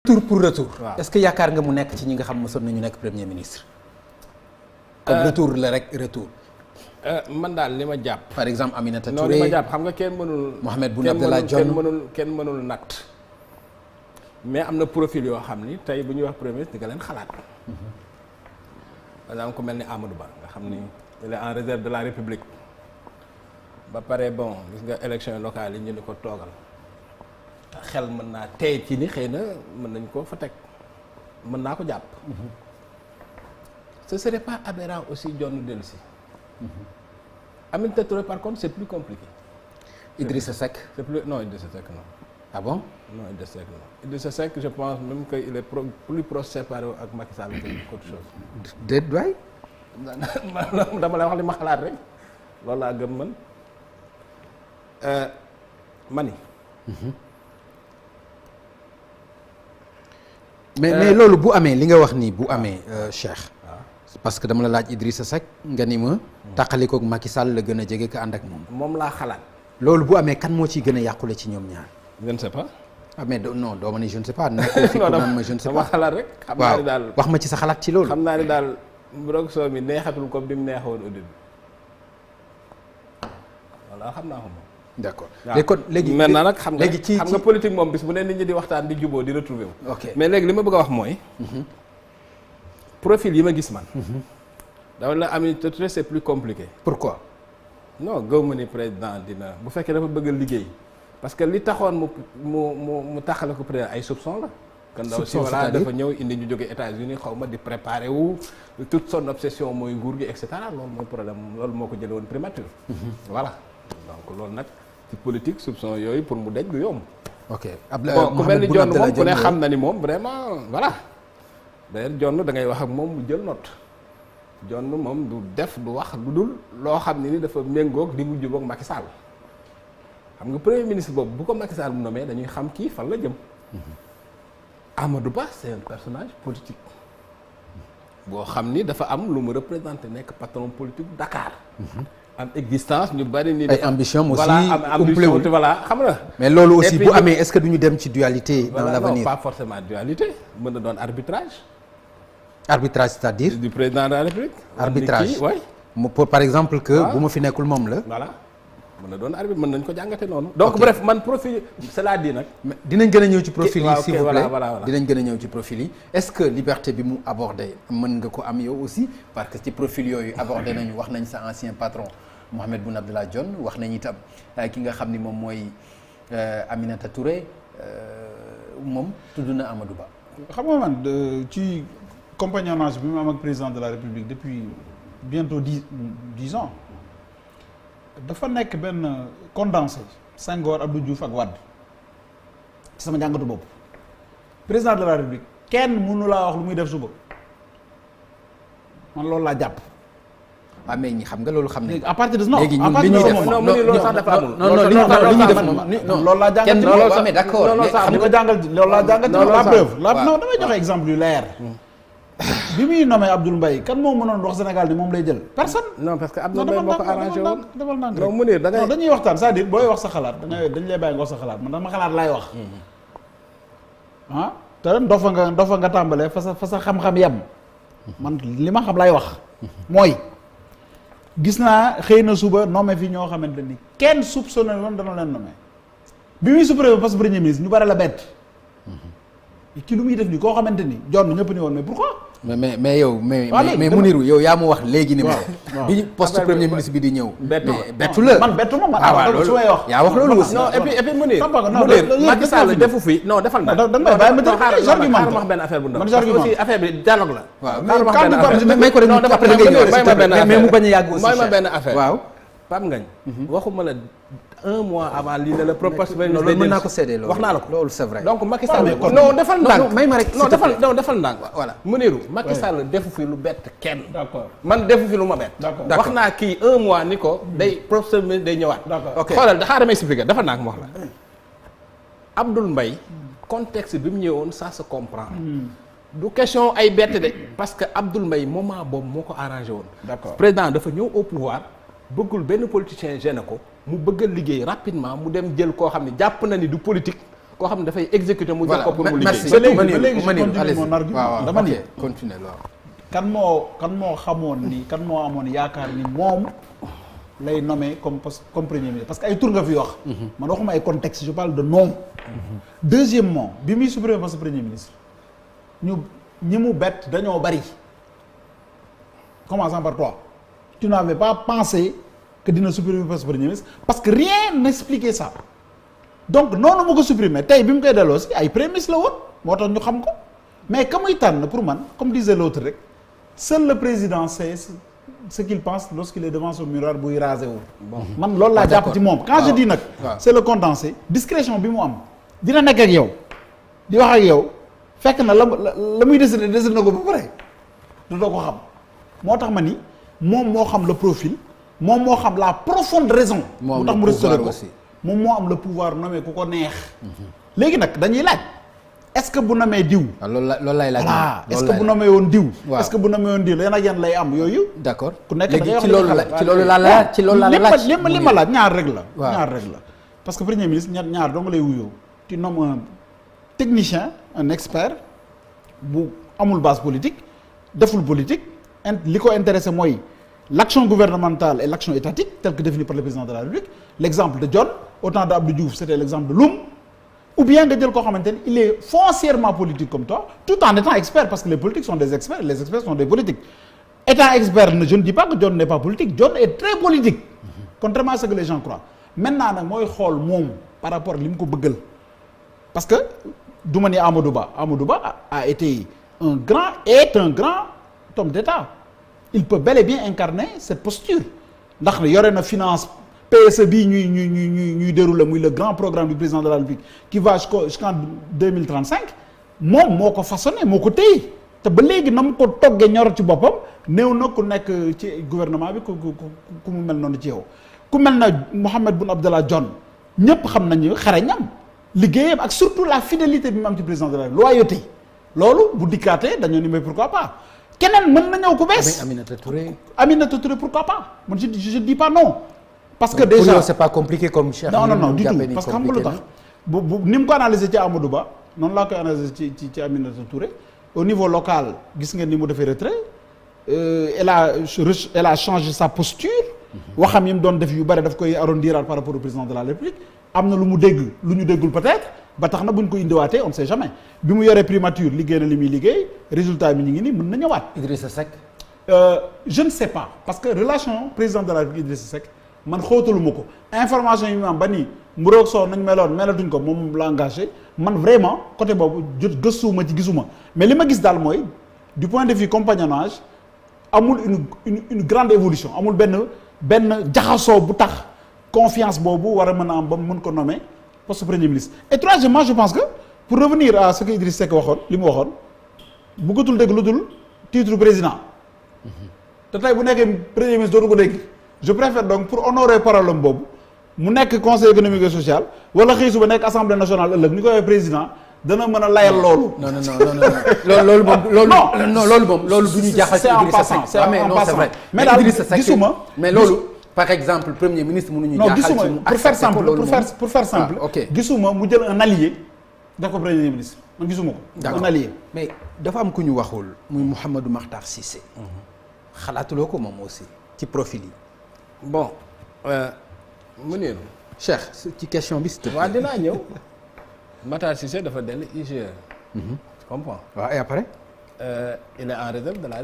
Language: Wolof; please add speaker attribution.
Speaker 1: tour pour retour.
Speaker 2: waaw
Speaker 1: est-ce que yaakaar nga mu nekk ci ñi nga xam mosoon nañu nekk premier ministre. comme retour la rek retour.
Speaker 2: man daal li ma jàpp.
Speaker 1: par exemple Aminata Touré
Speaker 2: non li ma jàpp xam nga kenn mënul.
Speaker 1: Mohamed Boun Abdallah Dionne
Speaker 2: kenn mënul natt. mais am na profil yoo xam ni tey bu ñuy wax premier ministre di nga leen xalaat. par exemple ku mel ni Amadou Ba nga xam ni il est en réserve de la République. ba pare bon gis nga élection locale yi ñu ni ko toogal. xel mën naa tey ci ni xëy na mën nañ ko fa teg mën naa ko jàpp. ce serait pas aberrant aussi Dionne dellusi. Aminata Touré par contre c'est plus compliqué.
Speaker 1: Idrissa Seck.
Speaker 2: c'est plus non Idrissa Seck non.
Speaker 1: ah bon.
Speaker 2: non Idrissa Seck non Idrissa Seck je pense même que il est plus proche séparé ak Macky Sall qu'autre chose.
Speaker 1: déet waay.
Speaker 2: dama lay wax li ma xalaat rek loolu laa gëm man mani.
Speaker 1: mais loolu bu amee li nga wax nii bu amee Cheikh. parce que dama la laaj Idrissa Seck nga ni ma. tàqalikoog Macky Sall la gën a jege ka ànd ak moom.
Speaker 2: moom laa xalaat.
Speaker 1: loolu bu amee kan moo ciy gën a yàqule ci ñoom ñaar.
Speaker 2: je ne sais pas.
Speaker 1: ah mais non doo ma ne je ne sais pas. nekkoo fi pour naan ma je ne sais pas
Speaker 2: xalaat rek. xam naa ni daal
Speaker 1: wax ma ci sa xalaat ci loolu.
Speaker 2: xam naa ni daal mbrog soo mi neexatul comme ni mu neexoon au début. voilà xam naa ko moom.
Speaker 1: d'accord
Speaker 2: léegi
Speaker 1: kon léegi
Speaker 2: maintenant nag xam nga
Speaker 1: léegi ci
Speaker 2: xam nga politique moom bis bu ne nit ñi di waxtaan di juboo di retrouver wu.
Speaker 1: ok
Speaker 2: mais léegi li ma bëgg a wax mooy. profil yi ma gis man. dama la Aminata Touré c'est plus compliqué.
Speaker 1: pourquoi.
Speaker 2: non gëw ma ni président dina bu fekkee dafa bëgg a liggéey parce que li taxoon mu taxale ko président ay soupçon la. kon ndaw si voilà dafa ñëw indi ñu jóge États-Unis xaw ma di préparer wu toute son obsession mooy nguur gi et cetera loolu mooy problème loolu moo ko jëlee woon primature. voilà donc loolu nag ci politique soupçon yooyu pour mu dej du yomb.
Speaker 1: ok
Speaker 2: bon ku mel ni Dionne moom ku ne xam na ni moom vraiment voilà d'ailleurs Dionne da ngay wax ak moom mu jël note. Dionne moom du def du wax lu dul loo xam ne ni dafa méngoog di mu jubóog Macky Sall xam nga premier ministre boobu bu ko Macky Sall mu nommé dañuy xam kii fan la jëm. Amadou Ba c'est un personnage politique boo xam ni dafa am lu mu représenté nekk patron politique Dakar. am existence ñu bari ni.
Speaker 1: ay ambition aussi
Speaker 2: voilà am ambition voilà xam nga.
Speaker 1: mais loolu aussi bu amee est-ce que duñu dem ci dualité. dans l'avenir
Speaker 2: non pas forcément dualité mën na doon arbitrage.
Speaker 1: arbitrage c'est-à-dire.
Speaker 2: du président de la République.
Speaker 1: arbitrage
Speaker 2: oui.
Speaker 1: par exemple que bu ma fi nekkul moom la.
Speaker 2: voilà mën na doon arbitre mën nañ ko jàngate noonu. donc bref man profil cela dit nag.
Speaker 1: dinañ gën a ñëw ci profil yi s'il vous plaît
Speaker 2: voilà
Speaker 1: dinañ gën a ñëw ci profil yi. est-ce que liberté bi mu abordé mën nga ko am yow aussi parce que ci profil yooyu abordé nañu wax nañ sa ancien patron Mohamed Boun Abdallah Dionne wax nañ itam ki nga xam ni moom mooy Aminata Touré moom tudd na Amadou Ba.
Speaker 3: xam nga man ci compagnonnage bi mu am ak président de la République depuis bientôt 10 ans dafa nekk benn condensé Senghor Abdou Diouf ak Wade ci sama jàngatu bopp président de la République kenn mënu laa wax lu muy def suba man loolu laa jàpp.
Speaker 1: waaw mais ñi xam nga loolu xam nañ.
Speaker 3: à partir de non
Speaker 1: léegi ñun li ñuy def
Speaker 2: non mu ni loolu sax dafa amul.
Speaker 1: non li ñuy def non
Speaker 3: loolu laa jàngat.
Speaker 1: kenn loolu mais d'accord
Speaker 3: xam nga jàngal loolu laa jàngat. la preuve non damay joxe exemple yu leer. bi muy nommé Abdoul Mbaye kan moo mënoon wax Sénégal ni moom lay jël personne.
Speaker 2: non parce que Abdoul Mbaye moo ko arrangé woon
Speaker 3: defal naa
Speaker 2: non mu ne da ngay
Speaker 3: dañuy waxtaan c'est-à-dire booy wax sa xalaat dañ lay bàyyi nga wax sa xalaat man dama xalaat laay wax. ah te ndofa nga tàmbalee fa sa xam-xam yem. man li ma xam lay wax. mooy gis naa xëy na suba nommé fi ñoo xamante ni kenn soupçonné woon dana leen nommé bi muy supprimer poste premier ministre ñu bari la bett. ci lu muy def nii koo xamante ni Dionne ñëpp ni woon mais pourquoi.
Speaker 1: mais yow mais Mounirou yow yaa mu wax léegi ni ma bi poste premier ministre bi di ñëw bettu la
Speaker 3: man bettu ma man su may wax
Speaker 1: yaa wax loolu aussi
Speaker 2: non et puis Mounir Macky Sall defu fi non defal na
Speaker 3: da nga bàyyi ma def argument
Speaker 2: wax benn affaire bu ndaw
Speaker 3: man
Speaker 2: parce que aussi affaire bi dialogue la
Speaker 1: waaw may ko rek après nga mais mu bañ a yàgg aussi
Speaker 2: mooy ma benn affaire
Speaker 1: waaw
Speaker 2: Pape Ngagne waxuma la 1 mois avant lii la propose
Speaker 1: loolu mën naa ko séddee loolu
Speaker 2: wax naa la ko
Speaker 1: loolu c'est vrai
Speaker 2: donc Macky Sall non defal ndànk
Speaker 1: may ma rek
Speaker 2: non defal ndànk voilà Mounirou Macky Sall defu fi lu bett kenn
Speaker 3: d'accord
Speaker 2: man defu fi lu ma bett wax naa kii 1 mois ni ko day professeur mi day ñëwaat xoolal xaaral may expliquer defal ndànk ma wax la Abdoul Mbaye contexte bi mu ñëwoon ça se comprend du question ay bett de parce que Abdoul Mbaye moment boobu moo ko arrangé woon
Speaker 3: d'accord
Speaker 2: président dafa ñëw au pouvoir bëggul benn politicien gêné ko mu bëgg a liggéey rapidement mu dem jël koo xam ne jàpp na ni du politique koo xam ne dafay exécuter mu jox ko pour mu liggéey.
Speaker 1: merci
Speaker 3: ba léegi
Speaker 1: Manil,
Speaker 3: je
Speaker 1: Manil,
Speaker 3: continue
Speaker 1: allez-y.
Speaker 3: mon argument.
Speaker 1: waaw
Speaker 3: dama
Speaker 1: ok,
Speaker 3: ni
Speaker 1: continuez waaw.
Speaker 3: kan moo xamoon ni kan moo amoon yaakaar ni moom lay nommé comme premier ministre parce que ay tur nga fi wax. man waxuma ay contexte je parle de nom. Deuxièmement bi muy supprimer poste premier ministre ñi mu bett dañoo bari. Commençons par toi. Tu n'avais pas pensé que dina supprimer poste premier ministre parce que rien n'expliquait ça. Donc noonu ma ko supprimer tey bi mu koy delloo si ay premier ministre la woon moo tax ñu xam ko mais ka muy tànn pour man comme disait l'autre rek seul le président sait ce qu'il pense lorsqu'il est devant son miroir buy rasé wu. man loolu laa jàpp ci moom. quand je dis nag. c'est le condensé discrétion bi mu am. dina nekk ak yow di wax ak yow fekk na la muy décider na ko ba pare du doo ko xam moo tax ma ni moom moo xam le profil moom moo xam la profonde raison. mu tax mu resteré ko moom moo am le pouvoir nommer ku ko neex. léegi nag dañuy laaj est-ce que bu nomee diw.
Speaker 1: loolu lay laaj.
Speaker 3: voilà est-ce que bu nomee woon diw. est-ce que bu nomee woon diw yan ak yan lay am yooyu.
Speaker 1: d'accord
Speaker 3: ku nekk da ngay wax
Speaker 1: ci loolu la laaj ci loolu la laaj
Speaker 3: li ma laaj ñaar rek la. ñaar rek la parce que premier ministre ñaar doo nga lay wuyoo. tu nommes un technicien un expert bu amul base politique deful politique li ko intéressé mooy l'action gouvernementale et l'action étatique telle que définie par le président de la République l'exemple de John au temps de Abdou Diouf c'était l'exemple de Loum ou bien nga jël koo xamante ni il est foncièrement politique comme toi tout en étant expert parce que les politiques sont des experts les experts sont des politiques étant expert je ne dis pas que John n'est pas politique John est très politique contrairement à ce que les gens croient maintenant nag mooy xool moom par rapport li mu ko bëggal parce que du ma ni Amadou Ba a été un grand homme d'État il peut bel et bien incarner cette posture ndax yore na finance PSE bii ñuy dérouler muy le grand programme du président de la République qui va jusqu'en 2035 moom moo ko façonné moo ko téye te ba léegi na mu ko toggee ñor ci boppam néew na ku nekk ci gouvernement bi ku mu mel noonu ci yow ku mel na Mohamed Boun Abdallah Dionne ñëpp xam nañu xarañam liggéeyam ak surtout la fidélité bi mu am ci président de la République loyauté loolu bu dikkaatee dañoo ni mais pourquoi pas keneen mën na ñëw ku bees.
Speaker 1: Aminata Touré
Speaker 3: pourquoi pas man je dis pas non. parce que
Speaker 1: donc,
Speaker 3: déjà
Speaker 1: pour yow c'est pas compliqué comme Cheikh.
Speaker 3: non du tout parce que xam nga lu tax bu ni mu ko analyser ci Amadou Ba noonu laa koy analyser ci Aminata Touré au niveau local gis ngeen ni mu defee retrait elle a changé sa posture. waxam yi mu doon def yu bari daf koy arrondir par rapport au président de la République am na lu mu dégg lu ñu déggul peut-être ba tax na bu ñu ko indiwaatee on ne sait jamais bi mu yoree primature liggéey na li muy liggéey résultat bi ñu ngi nii mën na ñëwaat.
Speaker 1: Idrissa Seck.
Speaker 3: Je ne sais pas parce que relation président de la République Idrissa Seck man xóotaluma ko information yi mu am ba nii Mburoog Sow nañ melatuñ ko moom la engagé man vraiment côté boobu gëstuwuma ci gisuma mais li ma gis daal mooy du point de vue compagnonnage amul une grande évolution amul benn jaxasoo bu tax confiance boobu war a mën a am ba mu mën ko nommer poste premier ministre et troisièmement je pense que pour revenir à ce que Idriss Seck waxoon li mu waxoon bëggatul dégg lu dul titre président te tey bu nekkee premier ministre dootu ko dégg je préfère donc pour honorer parole am boobu mu nekk conseil économique et social wala xëy suba nekk assemblée nationale ëllëg ni koy président dana mën a layal loolu.
Speaker 1: non loolu moom loolu du ñu jaaxal ci Idrissa Seck.
Speaker 3: c'est en passant
Speaker 1: mais daal
Speaker 3: gisuma
Speaker 1: mais loolu par exemple premier ministre mënuñu jaaxal ci mu
Speaker 3: pour faire simple gisuma mu jël un allié def ko premier ministre man gisuma ko un allié
Speaker 1: mais dafa am ku ñu waxul muy Mouhamadou Makhtar Cissé xalaatuloo ko moom aussi ci profil yi
Speaker 2: bon mu ne
Speaker 1: Cheikh ci question bi
Speaker 2: waaw dinaa ñëw Makhtar Cissé dafa dellu IGE.
Speaker 1: Tu comprends? Et après?
Speaker 2: Il est en réserve de la